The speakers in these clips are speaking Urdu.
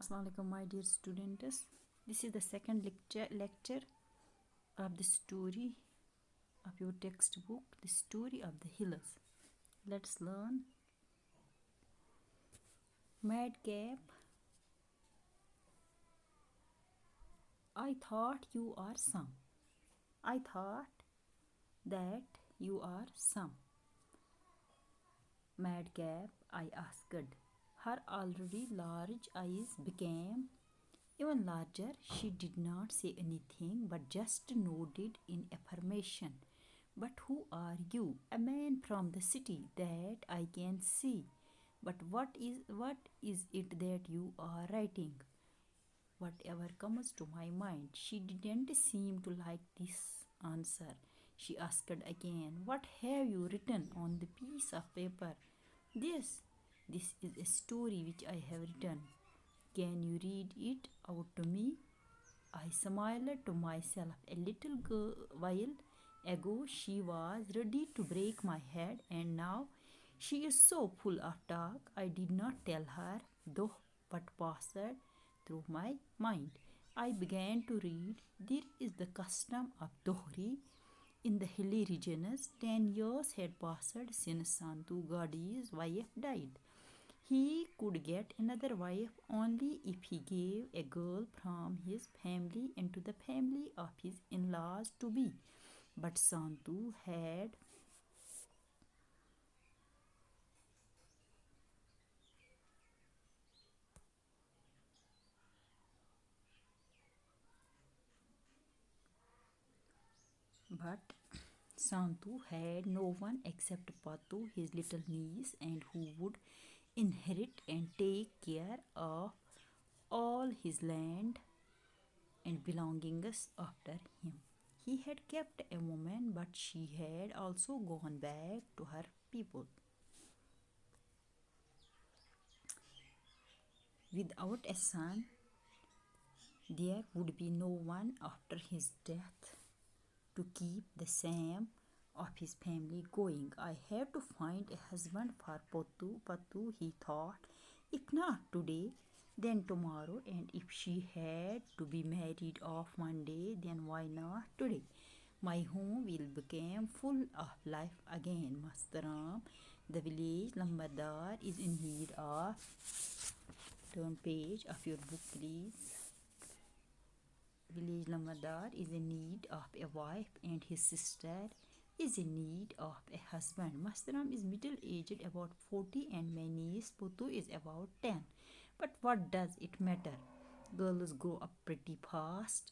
Assalamu alaikum, my dear students. This is the second lecture of the story of your textbook, The Story of the Hills. Let's learn. Madcap, I thought you are some. I thought that you are some. Madcap, I asked. Her already large eyes became even larger. She did not say anything but just nodded in affirmation. But who are you? A man from the city, that I can see. But what is it that you are writing? Whatever comes to my mind. She didn't seem to like this answer. She asked again, what have you written on the piece of paper? This is a story which I have written. Can you read it out to me? I smiled to myself. A little while ago she was ready to break my head, and now she is so full of talk. I did not tell her, though, what passed through my mind. I began to read. There is the custom of Dohri in the hilly regions. 10 years had passed since Santu Gadi's wife died. He could get another wife only if he gave a girl from his family into the family of his in-laws to be. But Santu had but Santu had no one except Patu, his little niece, and who would inherit and take care of all his land and belongings after him. He had kept a woman, but she had also gone back to her people. Without a son, there would be no one after his death to keep the same of his family going. I have to find a husband for Patu, he thought. If not today, then tomorrow, and if she had to be married off one day, then why not today? My home will become full of life again. Mastaram, the village Lambadar is in need of. Turn page of your book, please. Village Lamadar is in need of a wife, and his sister is in need of a husband. Mastaram is middle-aged, about 40, and my niece Putu is about 10. But what does it matter? Girls grow up pretty fast.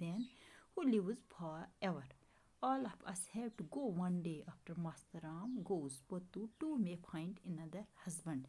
then who lives forever? All of us have to go one day after Mastaram goes. Putu too may find another husband.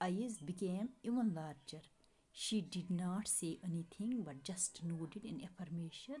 eyes became even larger. She did not say anything but just nodded in affirmation.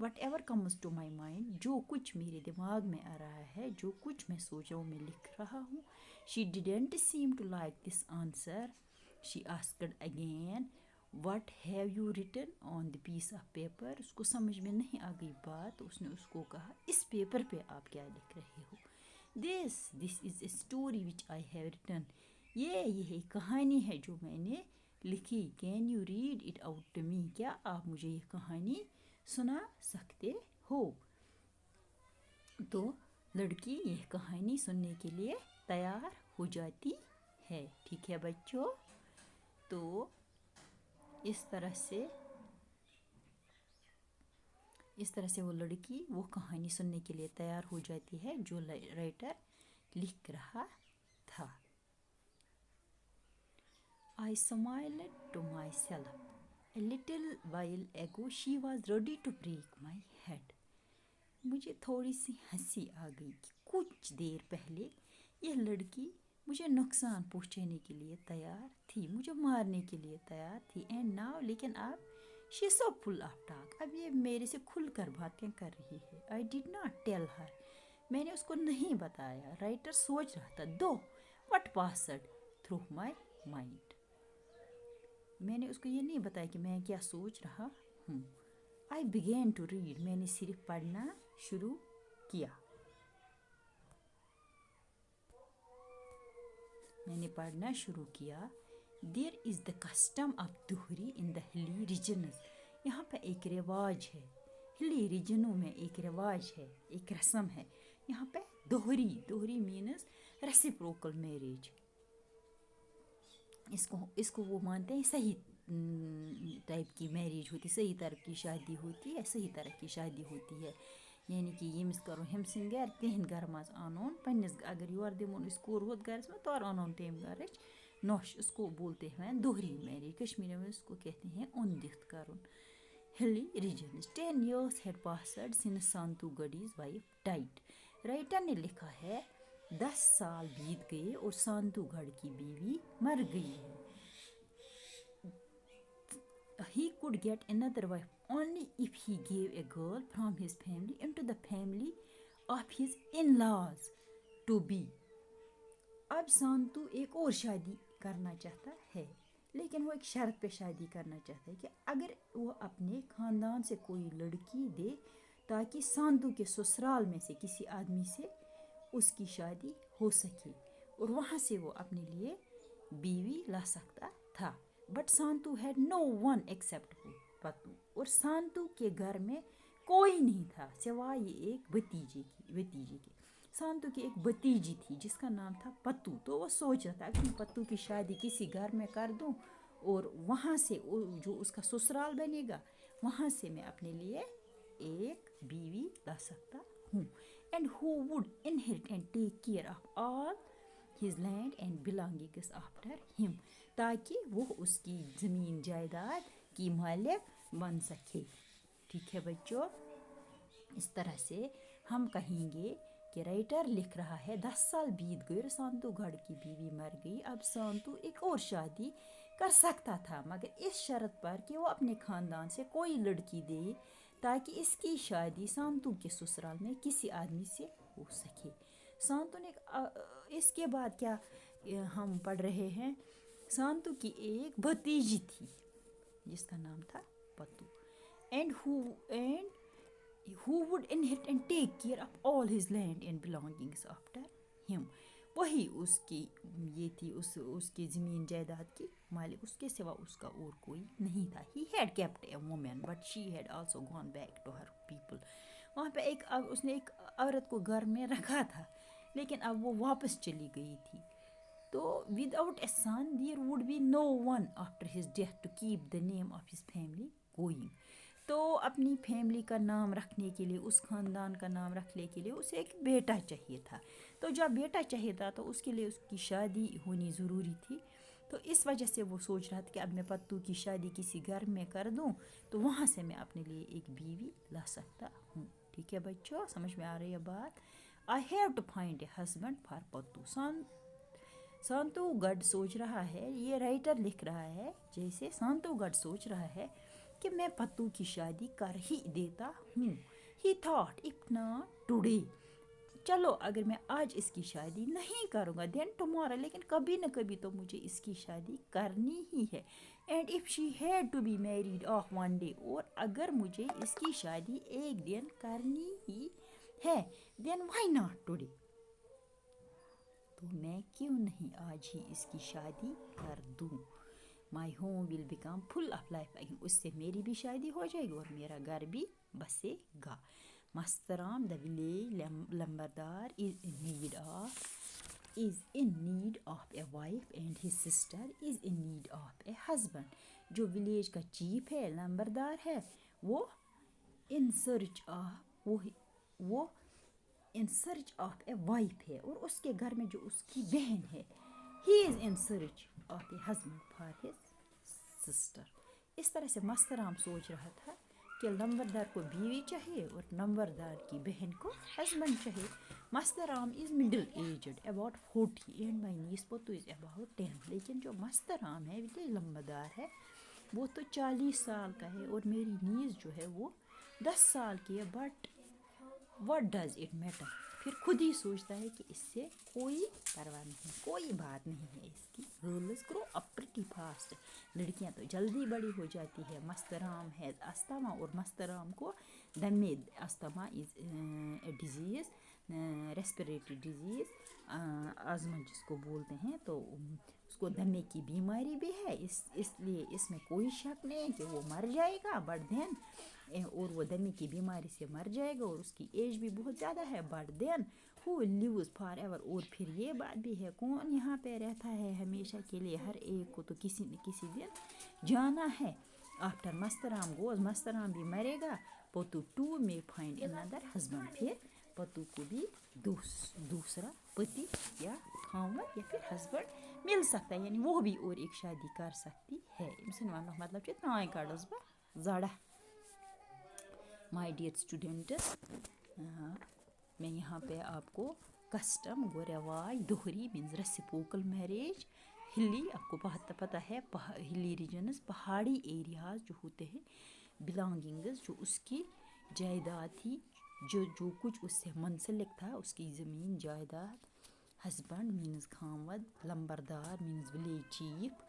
Whatever comes to my mind, جو کچھ میرے دماغ میں آ رہا ہے, جو کچھ میں سوچ رہا ہوں, میں لکھ رہا ہوں. She didn't seem to like this answer. She asked again, what have you written on the piece of paper. اس کو سمجھ میں نہیں آ گئی بات, تو اس نے اس کو کہا, اس پیپر پہ آپ کیا لکھ رہے ہو. This is a story which I have written. یہ کہانی ہے جو میں نے لکھی. Can you read it out to me. کیا آپ مجھے یہ کہانی سنا سکتے ہو. تو لڑکی یہ کہانی سننے کے لیے تیار ہو جاتی ہے. ٹھیک ہے بچوں, تو اس طرح سے وہ لڑکی وہ کہانی سننے کے لیے تیار ہو جاتی ہے جو رائٹر لکھ رہا تھا. I smiled to myself. A little while ago she was ready to break my head. مجھے تھوڑی سی ہنسی آ گئی کہ کچھ دیر پہلے یہ لڑکی مجھے نقصان پہنچانے کے لیے تیار تھی, مجھے مارنے کے لیے تیار تھی. اینڈ ناؤ, لیکن اب she so full of talk. اب یہ میرے سے کھل کر باتیں کر رہی ہے. I did not tell her. میں نے اس کو نہیں بتایا. رائٹر سوچ رہا تھا, though what passed through my mind. میں نے اس کو یہ نہیں بتایا کہ میں کیا سوچ رہا ہوں. I began to read. میں نے صرف پڑھنا شروع کیا. There is the custom of دوہری in the hilly regions. یہاں پہ ایک رواج ہے. ہلی ریجنوں میں ایک رواج ہے, ایک رسم ہے. یہاں پہ دوہری مینز ریسیپروکل میریج. اس کو وہ مانتے ہیں صحیح ٹائپ کی میریج ہوتی, صحیح طرح کی شادی ہوتی ہے, صحیح طرح کی شادی ہوتی ہے. یعنی کہ ییٚمِس کرو ہیٚمۍ سٕنٛدۍ گَرِ تِہنٛدِ گَرٕ منٛز اَنون پنٛنِس, اگر یورٕ دِمون أسۍ کوٗر ہوت گَرَس منٛز تورٕ اَنون تمہِ گَرٕچ نۄش. اس کو بولتے ہیں دوہری میریج. کشمیری میں اس کو کہتے ہیں اُندِتھ کرُن. Hilly regions. 10 years had passed since Santu گڈیز وائف died. رائٹر نے لکھا ہے 10 سال بیت گئے اور سانتو گڑھ کی بیوی مر گئی ہے. He could get another wife only if he gave a girl from his family into the family of his in-laws to be. اب سانتو ایک اور شادی کرنا چاہتا ہے, لیکن وہ ایک شرط پہ شادی کرنا چاہتا ہے کہ اگر وہ اپنے خاندان سے کوئی لڑکی دے تاکہ سانتو کے سسرال میں سے کسی آدمی سے اس کی شادی ہو سکے اور وہاں سے وہ اپنے لیے بیوی لا سکتا تھا. But Santu had no one except Pattu. اور سانتو کے گھر میں کوئی نہیں تھا سوائے یہ ایک بھتیجے کی. سانتو کی ایک بھتیجی تھی جس کا نام تھا پتو. تو وہ سوچ رہا تھا کہ پتو کی شادی کسی گھر میں کر دوں اور وہاں سے جو اس کا سسرال بنے گا وہاں سے میں اپنے لیے ایک بیوی لا سکتا ہوں. And who would inherit and take care of all his land and belongings after him. تاکہ وہ اس کی زمین جائیداد کی مالک بن سکے. ٹھیک ہے بچوں, اس طرح سے ہم کہیں گے کہ رائٹر لکھ رہا ہے 10 سال بیت گئے اور سانتو گڑھ کی بیوی مر گئی. اب سانتو ایک اور شادی کر سکتا تھا مگر اس شرط پر کہ وہ اپنے خاندان سے کوئی لڑکی دے تاکہ اس کی شادی سانتو کے سسرال میں کسی آدمی سے ہو سکے. سانتو نے اس کے بعد کیا ہم پڑھ رہے ہیں, سانتو کی ایک بھتیجی تھی جس کا نام تھا پتو. And who would inherit and take care of all his land and belongings after him. وہی اس کی یہ تھی اس کی زمین جائیداد کی مالک, اس کے سوا اس کا اور کوئی نہیں تھا. He had kept a woman but she had also gone back to her people. وہاں پہ اس نے ایک عورت کو گھر میں رکھا تھا لیکن اب وہ واپس چلی گئی تھی. تو without a son there would be no one after his death to keep the name of his family going. تو اپنی فیملی کا نام رکھنے کے لیے, اس خاندان کا نام رکھنے کے لیے اسے ایک بیٹا چاہیے تھا. تو جب بیٹا چاہیے تھا تو اس کے لیے اس کی شادی ہونی ضروری تھی. تو اس وجہ سے وہ سوچ رہا تھا کہ اب میں پتو کی شادی کسی گھر میں کر دوں تو وہاں سے میں اپنے لیے ایک بیوی لا سکتا ہوں. ٹھیک ہے بچوں, سمجھ میں آ رہی ہے بات. I have to find a husband for پتو. سانتو گڑھ سوچ رہا ہے, یہ رائٹر لکھ رہا ہے جیسے سانتو گڑھ سوچ رہا ہے کہ میں پتو کی شادی کر ہی دیتا ہوں. He thought, if not today, چلو اگر میں آج اس کی شادی نہیں کروں گا then tomorrow, لیکن کبھی نہ کبھی تو مجھے اس کی شادی کرنی ہی ہے. And if she had to be married off one day, اور اگر مجھے اس کی شادی ایک دن کرنی ہی ہے then why not today, تو میں کیوں نہیں آج ہی اس کی شادی کر دوں. My home will become full of life again, اس سے میری بھی شادی ہو جائے گی اور میرا گھر بھی بسے گا. Mastaram, the village lambardar, is in need of a wife and his sister is in need of a husband. جو ولیج کا چیف ہے, لمبردار ہے, وہ in search of a wife ہے, اور اس کے گھر میں جو اس کی بہن ہے, he is in search of a husband for his sister. اس طرح سے مسترام سوچ رہا تھا کہ لمبردار کو بیوی چاہیے اور لمبردار کی بہن کو ہسبینڈ چاہیے. مسترام از middle aged, about 40, and my niece پتو is about 10. لیکن جو مسترام ہے, جو لمبردار ہے, وہ تو 40 سال کا ہے اور میری نیز جو ہے وہ 10 سال کی ہے. But what does it matter, پھر خود ہی سوچتا ہے کہ اس سے کوئی پرواہ نہیں, کوئی بات نہیں ہے اس کی. Girls grow up pretty fast, لڑکیاں تو جلدی بڑی ہو جاتی ہے. مسترام has asthma, اور مسترام کو دمے, asthma is a disease, respiratory disease, آزما جس کو بولتے ہیں, تو اس کو دمے کی بیماری بھی ہے. اس لیے اس میں کوئی شک نہیں کہ وہ مر جائے گا. بٹ دین, اور وہ دمے کی بیماری سے مر جائے گا اور اس کی ایج بھی بہت زیادہ ہے. But then who lives forever, اور پھر یہ بات بھی ہے, کون یہاں پہ رہتا ہے ہمیشہ کے لیے, ہر ایک کو تو کسی نہ کسی دن جانا ہے. آفٹر مسترام گوز, مسترام بھی مرے گا, پتو to may find another husband, پھر پتو کو بھی دوسرا پتی یا خاوند یا پھر ہسبینڈ مل سکتا ہے, یعنی وہ بھی اور ایک شادی کر سکتی ہے. مطلب کہ ترائے کڑس بہ زڑا. مائی ڈیئر اسٹوڈنٹس, میں یہاں پہ آپ کو کسٹم گو رواج دوہری مینز ریسیپوکل میریج, ہلی, آپ کو پتہ ہے ہلی ریجنز, پہاڑی ایریاز جو ہوتے ہیں, بلانگنگز, جو اس کی جائیداد تھی, جو کچھ اس سے منسلک تھا, اس کی زمین جائیداد, ہسبینڈ مینز خاوند, لمبردار مینز ولیج چیف.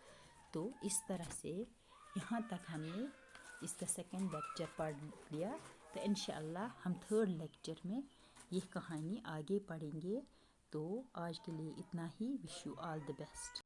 تو اس طرح سے یہاں تک ہم نے اس کا سیکنڈ لیکچر پڑھ لیا. تو انشاءاللہ ہم تھرڈ لیکچر میں یہ کہانی آگے پڑھیں گے. تو آج کے لیے اتنا ہی. Wish you all the best.